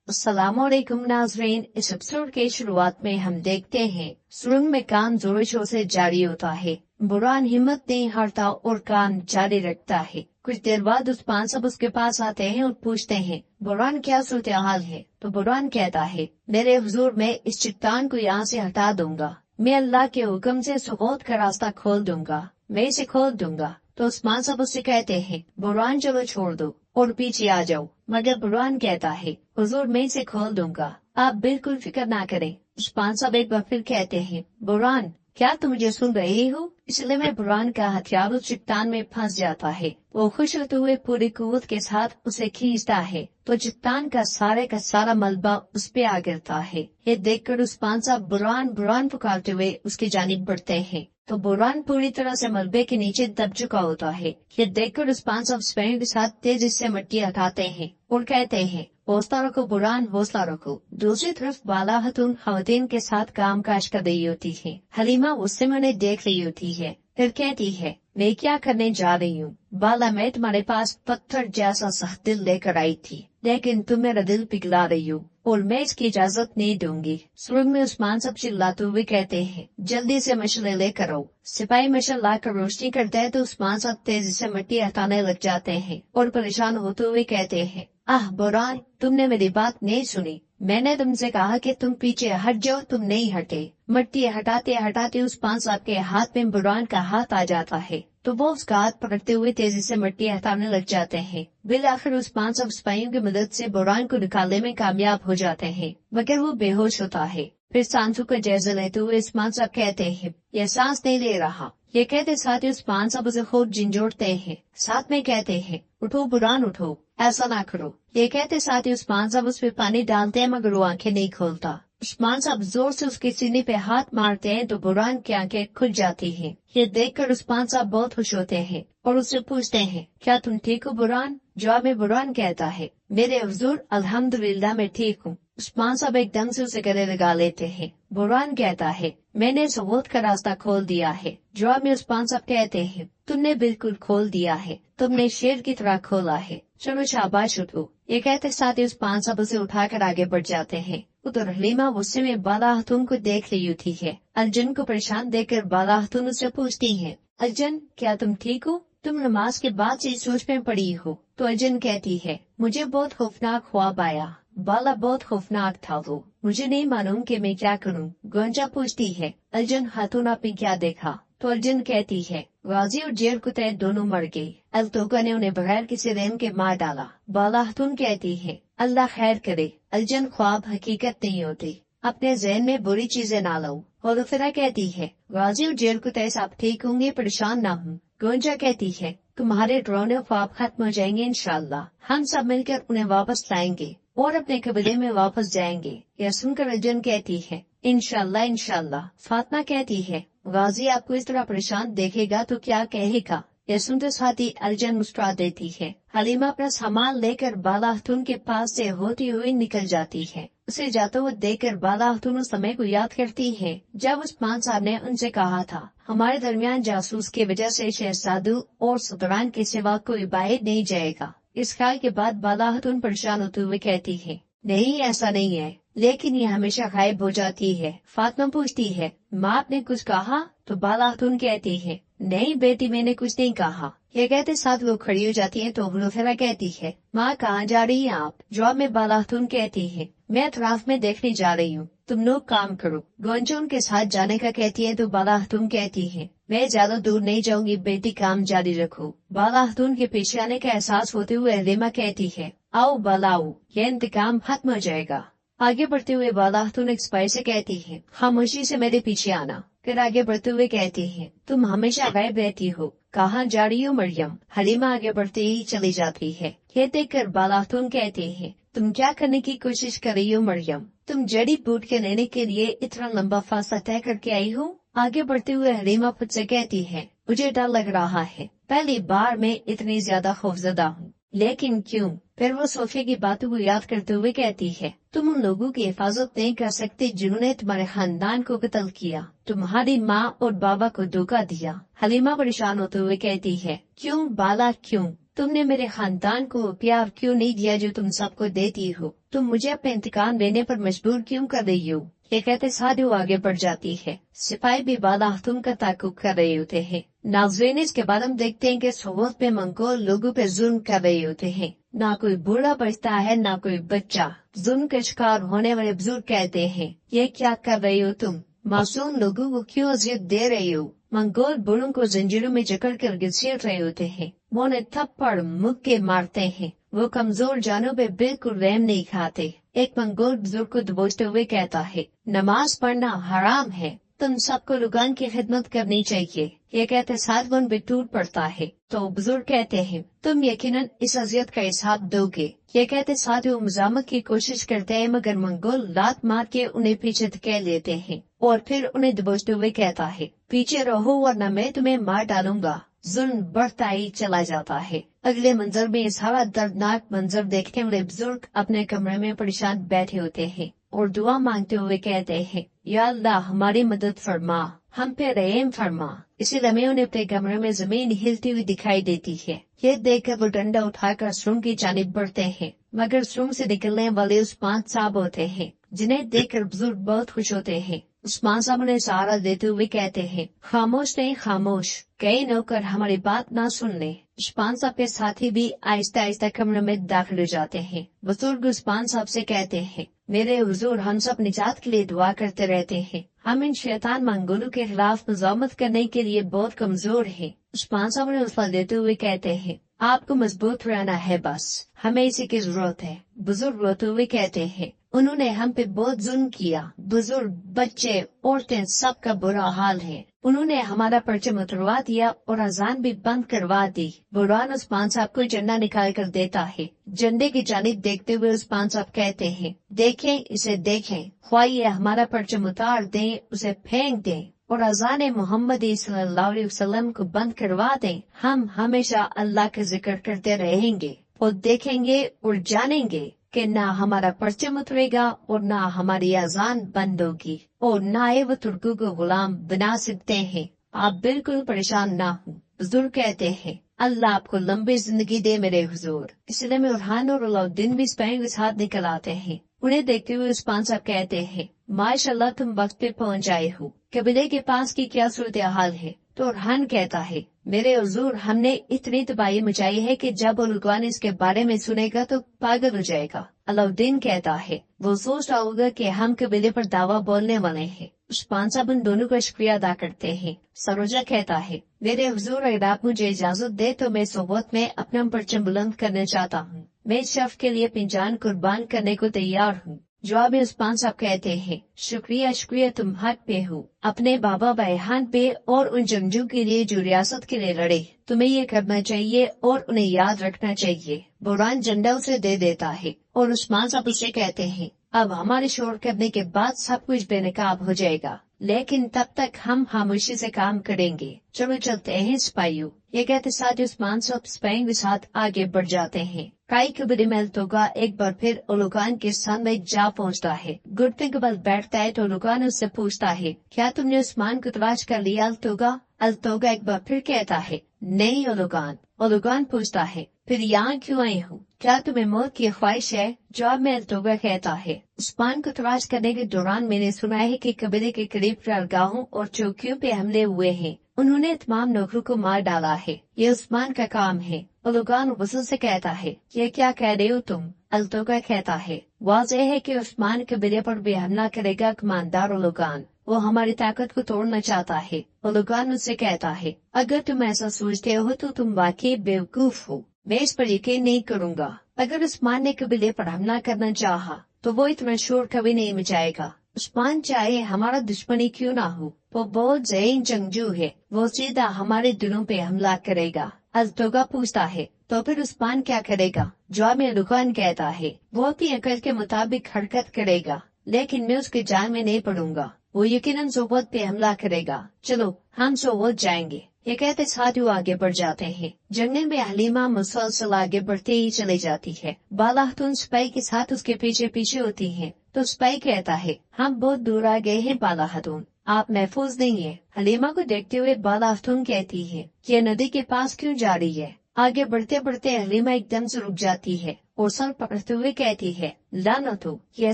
अस्सलामुअलैकुम नाज़रीन, इस एपिसोड के शुरुआत में हम देखते हैं सुरंग में काम जोर शोर से जारी होता है। बुरहान हिम्मत नहीं हारता और काम जारी रखता है। कुछ देर बाद उस्मान सब उसके पास आते हैं और पूछते हैं, बुरहान क्या सूरत हाल है? तो बुरहान कहता है, मेरे हुजूर मैं इस चट्टान को यहाँ से हटा दूंगा, मैं अल्लाह के हुक्म से सुकूत का रास्ता खोल दूंगा, मैं इसे खोल दूंगा। तो उस्मान सब उससे कहते हैं, बुरहान चलो छोड़ दो और पीछे आ जाओ। मगर बुरहान कहता है, हुजूर मैं इसे खोल दूंगा, आप बिल्कुल फिक्र ना करें। उस्मान साहब एक बार फिर कहते हैं, बुरहान क्या तुम मुझे सुन रहे हो? इसलिए में बुरहान का हथियार उस चट्टान में फंस जाता है। वो खुश होते हुए पूरी कुव्वत के साथ उसे खींचता है तो चट्टान का सारा मलबा उस पे आ गिरता है। ये देखकर उस्मान साहब बुरहान बुरहान पुकारते हुए उसकी जानिब बढ़ते हैं तो बुरहान पूरी तरह से मलबे के नीचे दब चुका होता है। ये देखकर उस्मान साहब स्पेन के साथ तेजी से मिट्टी हटाते हैं और कहते हैं, हौसला रखो बुरहान, हौसला रखो। दूसरी तरफ बाला खतून खवातीन के साथ काम काज कर रही होती है। हलीमा उससे मैंने देख रही होती है, फिर कहती है, मैं क्या करने जा रही हूँ? बाला मैं तुम्हारे पास पत्थर जैसा सख्त दिल लेकर आई थी, लेकिन तुम मेरा दिल पिघला रही हो और मैं इसकी इजाजत नहीं दूंगी। सुरंग में उस्मान सब चिल्लाते हुए कहते हैं, जल्दी से मशले लेकर आओ। सिपाही मशल लाकर रोशनी करते हैं तो उस्मान सब तेजी से मिट्टी हटाने लग जाते हैं और परेशान होते हुए कहते हैं, आह बुरहान, तुमने मेरी बात नहीं सुनी। मैंने तुमसे कहा कि तुम पीछे हट जाओ, तुम नहीं हटे। मिट्टी हटाते हटाते उस्मान साहब के हाथ में बुरहान का हाथ आ जाता है तो वो उसका हाथ पकड़ते हुए तेजी से मिट्टी हटाने लग जाते हैं। बिल आखिर उस्मान साहब सिपाहियों की मदद से बुरहान को निकालने में कामयाब हो जाते हैं, मगर वो बेहोश होता है। फिर सांसों का जायजा लेते हुए उस्मान साहब कहते हैं, यह सांस नहीं ले रहा। ये कहते साथ ही उस्मान साहब उसे खूब झंझोड़ते हैं, साथ में कहते हैं, उठो बुरहान उठो, ऐसा ना करो। ये कहते साथ ही उस्मान साहब उस पे पानी डालते हैं मगर वो आंखें नहीं खोलता। उस्मान साहब जोर से उसके सीने पे हाथ मारते हैं तो बुरहान की आंखें खुल जाती हैं। ये देखकर उस्मान साहब बहुत खुश होते हैं और उससे पूछते हैं, क्या तुम ठीक हो बुरहान? जवाब में बुरहान कहता है, मेरे हुजूर अल्हम्दुलिल्लाह मैं ठीक हूँ। उस्मान साहब एकदम से उसे गले लगा लेते हैं। बुरहान कहता है, मैंने सबूत का रास्ता खोल दिया है। जवाब में उस्मान साहब कहते हैं, तुमने बिल्कुल खोल दिया है, तुमने शेर की तरह खोला है, चलो शाबाश उठो। ये कहते साथ ही उस्मान साहब उसे उठाकर आगे बढ़ जाते हैं। उधर हलीमा गुस्से में बाला खतून को देख रही होती है। अर्जुन को परेशान देखकर बाला खतून उससे पूछती है, अर्जुन क्या तुम ठीक हो? तुम नमाज के बाद से सोच में पड़ी हो? तो अर्जुन कहती है, मुझे बहुत खौफनाक ख्वाब आया। बाला बहुत खौफनाक था वो, मुझे नहीं मालूम कि मैं क्या करूं। गोंजा पूछती है, अर्जुन खातून आपने क्या देखा? तो अर्जुन कहती है, गाजी और जेर कुतैद दोनों मर गए। अल्तोका ने उन्हें बगैर किसी रेम के मार डाला। बाला खातून कहती है, अल्लाह खैर करे, अर्जुन ख्वाब हकीकत नहीं होती, अपने जहन में बुरी चीजें ना लो। और फिर कहती है, गाजी और जेर कुतैद आप ठीक होंगे, परेशान ना हूँ। गोंजा कहती है, तुम्हारे डरावने ख्वाब खत्म हो जाएंगे इंशाल्लाह, हम सब मिलकर उन्हें वापस लाएंगे और अपने कबीले में वापस जाएंगे। यह सुनकर अर्जुन कहती है, इंशाल्लाह इंशाल्लाह। फातिमा कहती है, गाजी आपको इस तरह परेशान देखेगा तो क्या कहेगा? यह सुनते साथ ही अर्जुन मुस्कुरा देती है। हलीमा अपना सामान लेकर बाला खतून के पास से होती हुई निकल जाती है। उसे जाते हुए देखकर बाला खतून उस समय को याद करती है जब उस्मान साहब ने उनसे कहा था, हमारे दरमियान जासूस की वजह से शहजादू और सुल्तान के सिवा कोई बाहर नहीं जाएगा। इस ख्याल के बाद बाला खतून परेशान होते हुए कहती है, नहीं ऐसा नहीं है, लेकिन ये हमेशा गायब हो जाती है। फातिमा पूछती है, माँ आपने कुछ कहा? तो बाला खतून कहती है, नहीं बेटी मैंने कुछ नहीं कहा। ये कहते साथ वो खड़ी हो जाती है तो गुलफेरा कहती है, माँ कहाँ जा रही हैं आप? जवाब में बाला खतून कहती है, मैं अतराफ में देखने जा रही हूँ, तुम लोग काम करो। गोंजा उनके साथ जाने का कहती है तो बाला खतून कहती है, मैं ज्यादा दूर नहीं जाऊंगी बेटी, काम जारी रखो। बाला खतून के पीछे आने का एहसास होते हुए हलीमा कहती है, आओ बालाओ, ये इंतकाम खत्म हो जाएगा। आगे बढ़ते हुए बाला खतून एक सिपाही से कहती है, खामोशी से मेरे पीछे आना। फिर आगे बढ़ते हुए कहती है, तुम हमेशा गायब रहती हो, कहाँ जा रही हो मरियम? हलीमा आगे बढ़ते ही चली जाती है। ये देखकर बाला खतून कहती है, तुम क्या करने की कोशिश कर रही हो मरियम? तुम जड़ी बूट के लेने के लिए इतना लंबा फासला तय करके आई हो? आगे बढ़ते हुए हलीमा खुद से कहती है, मुझे डर लग रहा है, पहली बार मैं इतनी ज्यादा खौफजदा हूँ। लेकिन क्यों? फिर वो सोफिया की बातों को याद करते हुए कहती है, तुम उन लोगों की हिफाजत नहीं कर सकते जिन्होंने तुम्हारे खानदान को कत्ल किया, तुम्हारी माँ और बाबा को धोखा दिया। हलीमा परेशान होते हुए कहती है, क्यों बाला क्यों? तुमने मेरे खानदान को प्यार क्यों नहीं दिया जो तुम सबको देती हो? तुम मुझे अपने इंतकाम लेने पर मजबूर क्यों कर रही हो? ये कहते साधु आगे बढ़ जाती है। सिपाही भी बाला तुम का ताकुब कर रहे होते हैं। नाज़रीन, इसके बाद हम देखते हैं कि सोवत पे मंगोल लोगों पे जुल्म कर रहे होते हैं। ना कोई बूढ़ा बचता है ना कोई बच्चा। जुल्म के शिकार होने वाले बुजुर्ग कहते हैं, ये क्या कर रहे हो तुम? मासूम लोगों को क्यों अजियत दे रहे हो? मंगोल बूढ़ों को जंजीरों में जकड़ कर घसीट रहे होते हैं। वो उन्हें थप्पड़ मुक्के मारते हैं। वो कमजोर जानों पे बिल्कुल रहम नहीं खाते। एक मंगोल बुजुर्ग को दबोचते हुए कहता है, नमाज पढ़ना हराम है, तुम सबको लुगान की खिदमत करनी चाहिए। ये कहते साथ उन पे टूट पड़ता है। तो बुजुर्ग कहते हैं, तुम यकीनन इस अजियत का हिसाब दोगे। ये कहते साथ वो मजामत की कोशिश करते हैं, मगर मंगोल लात मार के उन्हें पीछे धकेल लेते हैं और फिर उन्हें दबोचते हुए कहता है, पीछे रहो वरना मैं तुम्हें मार डालूंगा। जुल्म बढ़ता ही चला जाता है। अगले मंजर में इस सारा दर्दनाक मंजर देखते हुए बुजुर्ग अपने कमरे में परेशान बैठे होते हैं और दुआ मांगते हुए कहते हैं, या अल्लाह हमारी मदद फरमा, हम पे रहम फरमा। इसी लम्हे उन्हें अपने कमरे में जमीन हिलती हुई दिखाई देती है। ये देखकर वो डंडा उठाकर सुरंग की जानिब बढ़ते हैं, मगर सुरंग से निकलने वाले उस्मान साहब होते हैं, जिन्हें देखकर बुजुर्ग बहुत खुश होते हैं। उस्मान साहब उन्हें सहारा देते हुए कहते हैं, खामोश नहीं खामोश, कई नौकर हमारी बात ना सुन ले। उस्मान साहब के साथी भी आहिस्ता आहिस्ता कमरे में दाखिल हो जाते हैं। बुजुर्ग उस्मान साहब से कहते हैं, मेरे हुजूर, हम सब निजात के लिए दुआ करते रहते हैं। हम इन शैतान मंगोलों के खिलाफ मुजामत करने के लिए बहुत कमजोर हैं। उस्मान साहब ने हौसला देते हुए कहते हैं, आपको मजबूत रहना है, बस हमें इसी की जरूरत है। बुजुर्ग रोते हुए कहते हैं, उन्होंने हम पे बहुत जुल्म किया। बुजुर्ग, बच्चे, औरतें, सबका बुरा हाल है। उन्होंने हमारा परचम उतरवा दिया और अजान भी बंद करवा दी। बुरहान उस्मान साहब को झंडा निकाल कर देता है। झंडे की जानिब देखते हुए उस्मान साहब कहते हैं, देखें इसे देखें, ख्वाहिए हमारा परचम उतार दें, उसे फेंक दें और अजान मोहम्मदी सल्लल्लाहु अलैहि वसल्लम को बंद करवा दें। हम हमेशा अल्लाह का जिक्र करते रहेंगे और देखेंगे और जानेंगे कि ना हमारा परचम उतरेगा और ना हमारी अजान बंद होगी और ना वो तुर्कों को गुलाम बना सकते हैं। आप बिल्कुल परेशान ना हो। बुजुर्ग कहते हैं, अल्लाह आपको लंबी जिंदगी दे मेरे हुजूर। इसलिए में उरहान और अलाउद्दीन भी स्पैंग के साथ निकल आते हैं। उन्हें देखते हुए उस्मान साहब कहते हैं, माशाल्लाह तुम वक्त पे पहुंच आए हो। कबीले के पास की क्या सूरत हाल है? तो उरहान कहता है, मेरे हुजूर, हमने इतनी तबाही मचाई है कि जब उलगवान इसके बारे में सुनेगा तो पागल हो जाएगा। अलाउद्दीन कहता है, वो सोच रहा होगा कि हम कबीले पर दावा बोलने वाले हैं। उस्मान साहब उन दोनों का शुक्रिया अदा करते हैं। सरोजा कहता है, मेरे हुजूर, अगर आप मुझे इजाजत दे तो मैं सोबत में अपना परचम बुलंद करना चाहता हूँ। मैं इस शर्फ के लिए अपनी जान कुर्बान करने को तैयार हूँ। जवाब में उस्मान साहब कहते हैं, शुक्रिया शुक्रिया, तुम हक पे हो। अपने बाबा बहहान पे और उन जंगजू के लिए जो रियासत के लिए लड़े, तुम्हें ये करना चाहिए और उन्हें याद रखना चाहिए। बुरहान झंडा उसे दे देता है और उस्मान साहब उसे कहते हैं, अब हमारे शोर करने के बाद सब कुछ बेनकाब हो जाएगा, लेकिन तब तक हम खामोशी से काम करेंगे। चलो चलते हैं सिपाहियों। ये कहते साथ उस्मान साहब सिपाहियों के साथ आगे बढ़ जाते हैं। काई कबीले में अल्तोगा एक बार फिर ओलुगान के सामने जा पहुंचता है। घुटने के बल बैठता है तो ओलुगान उससे पूछता है, क्या तुमने उस्मान को तलाश कर लिया अल्तोगा? अल्तोगा एक बार फिर कहता है, नहीं ओलुगान। ओलुगान पूछता है, फिर यहाँ क्यों आए हो? क्या तुम्हें मौत की ख्वाहिश है? जवाब में अल्तोगा कहता है, उस्मान को तलाश करने के दौरान मैंने सुना है कि कबीले के करीब चारगाहों और चौकियों पे हमले हुए हैं। उन्होंने तमाम नौकरों को मार डाला है। ये उस्मान का काम है। ओलुगान वसूल से कहता है, ये क्या कह रहे हो तुम? अल्तोगा कहता है, वाज़ेह है कि उस्मान कबीले पर भी हमला करेगा कमांडर ओलुगान। वो हमारी ताकत को तोड़ना चाहता है। ओलुगान उससे कहता है, अगर तुम ऐसा सोचते हो तो तुम वाकई बेवकूफ हो। मैं इस पर यकीन नहीं करूँगा। अगर उस्मान ने कबीले पर हमला करना चाहा तो वो इतना शोर कभी नहीं मचाएगा। उस्मान चाहे हमारा दुश्मनी क्यों ना हो, वो बहुत ज़हीन जंगजू है। वो सीधा हमारे दिलों पे हमला करेगा। अल्तोगा पूछता है, तो फिर उस्मान क्या करेगा? जवाब में ओलुगान कहता है, वो अपनी अकल के मुताबिक हरकत करेगा, लेकिन मैं उसके जाल में नहीं पड़ूंगा। वो यकीनन सोबत पे हमला करेगा। चलो हम सोबत जाएंगे। ये कहते साथ वो आगे बढ़ जाते हैं। जंगल में हलीमा मुसलसल आगे बढ़ते ही चली जाती है। बालाहतून सिपाही के साथ उसके पीछे पीछे होती है। तो सिपाही कहता है, हम बहुत दूर आ गए हैं बालाहतून, आप महफूज नहीं है। हलीमा को देखते हुए बालाहतून कहती है, ये नदी के पास क्यों जा रही है? आगे बढ़ते बढ़ते हलीमा एकदम से रुक जाती है और सर पकड़ते हुए कहती है, लानत हो, यह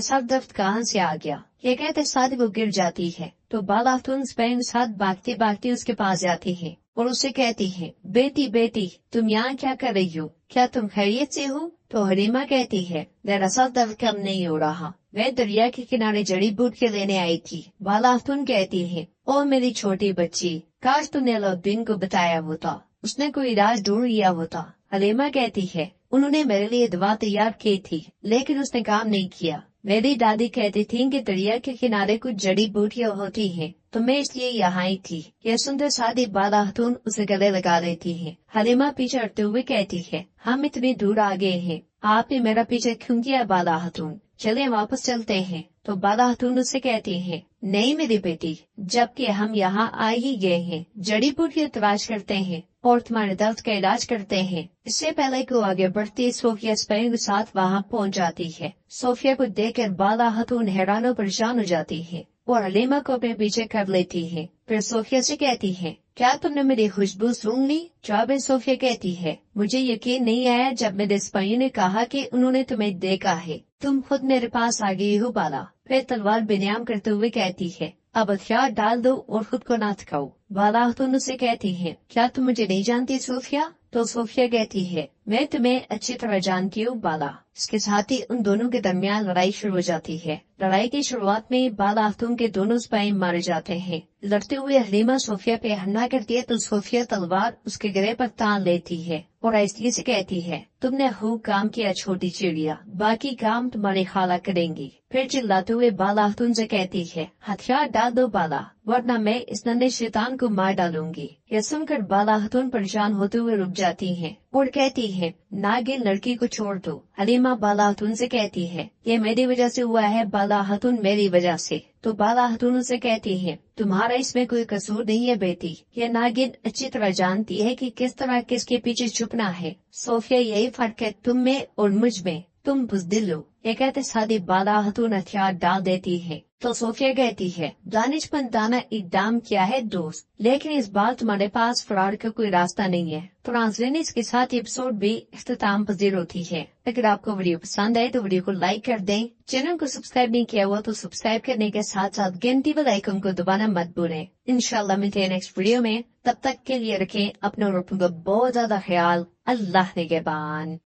सर दर्द कहाँ से आ गया। ये कहते साथ वो गिर जाती है तो बाला खातून स्पैम साथ भागते भागते उसके पास जाती है और उससे कहती है, बेटी बेटी तुम यहाँ क्या कर रही हो, क्या तुम खैरियत से हो। तो हलीमा कहती है, मेरा सर दर्द कम नहीं हो रहा, मैं दरिया के किनारे जड़ी बूटी लेने आई थी। बाला खातून कहती है, ओ मेरी छोटी बच्ची, काश तूने अलाउद्दीन को बताया होता, उसने कोई इलाज ढूंढ लिया होता। हलीमा कहती है, उन्होंने मेरे लिए दवा तैयार की थी लेकिन उसने काम नहीं किया। मेरी दादी कहती थी कि दरिया के किनारे कुछ जड़ी बूटियां होती हैं, तो मैं इसलिए यहाँ आई थी। यह सुनते साथ ही बाला खातून उसे गले लगा लेती है। हलीमा पीछे हटते हुए कहती है, हम इतनी दूर आ गए हैं, आपने मेरा पीछे क्यों किया बाला खातून, चलिए वापस चलते हैं। तो बाला खातून उससे कहती है, नहीं मेरी बेटी, जबकि हम यहाँ आ ही गए हैं, जड़ी बूटियां तलाश करते हैं और तुम्हारे दर्द का इलाज करते हैं। इससे पहले को आगे बढ़ती सोफिया स्पैम के साथ वहाँ पहुँच जाती है। सोफिया को देखकर बाला खातून हैरान और परेशान हो जाती है और हलीमा को अपने पीछे कर लेती है। फिर सोफिया से कहती है, क्या तुमने मेरी खुशबू सूंघ ली। जवाब में सोफिया कहती है, मुझे यकीन नहीं आया जब मेरे सिपाहियों ने कहा कि उन्होंने तुम्हें देखा है, तुम खुद मेरे पास आ गई हो बाला। फिर तलवार बेनियाम करते हुए कहती है, अब हथियार डाल दो और खुद को ना थकाओ। बाला खातून उससे कहती है, क्या तुम मुझे नहीं जानती सोफिया। तो सोफिया कहती है, मैं तुम्हें अच्छी तरह जानती हूँ बाला। इसके साथ ही उन दोनों के दरमियान लड़ाई शुरू हो जाती है। लड़ाई की शुरुआत में बाला खातून के दोनों सिपाही मारे जाते हैं। लड़ते हुए हलीमा सोफिया पे हमला करती है तो सोफिया तलवार उसके गले पर तान लेती है और आहिस्ते से कहती है, तुमने खूब काम किया छोटी चिड़िया, बाकी काम तुम्हारी खाला करेंगी। फिर चिल्लाते हुए बाला खातून से कहती है, हथियार डाल दो बाला, वरना मैं इस नन्हे शैतान को मार डालूंगी। यह सुनकर बाला खातून परेशान होते हुए रुक जाती है और कहती है, नागिन लड़की को छोड़ दो। हलीमा बाला खातून से कहती है, ये मेरी वजह से हुआ है बाला खातून, मेरी वजह से। तो बाला खातून उसे कहती है, तुम्हारा इसमें कोई कसूर नहीं है बेटी, ये नागिन अच्छी तरह जानती है कि किस तरह किसके पीछे छुपना है। सोफिया यही फर्क है तुम में और मुझ में, तुम बुज़दिल हो। ये कहते सादी बाला खातून हथियार डाल देती है तो सोफिया कहती है, दानिशमंदाना इक़दाम किया है दोस्त, लेकिन इस बार तुम्हारे पास फरार का कोई रास्ता नहीं है। तो नाज़रीन, इसके साथ एपिसोड भी इख्तिताम पजीर होती है। अगर आपको वीडियो पसंद आए तो वीडियो को लाइक कर दें, चैनल को सब्सक्राइब नहीं किया हुआ तो सब्सक्राइब करने के साथ साथ घंटी बेल आइकन को दबाना मत भूलें। इंशाल्लाह मिलते हैं नेक्स्ट वीडियो में, तब तक के लिए रखें अपने और अपनों का बहुत ज्यादा ख्याल। अल्लाह निगहबान।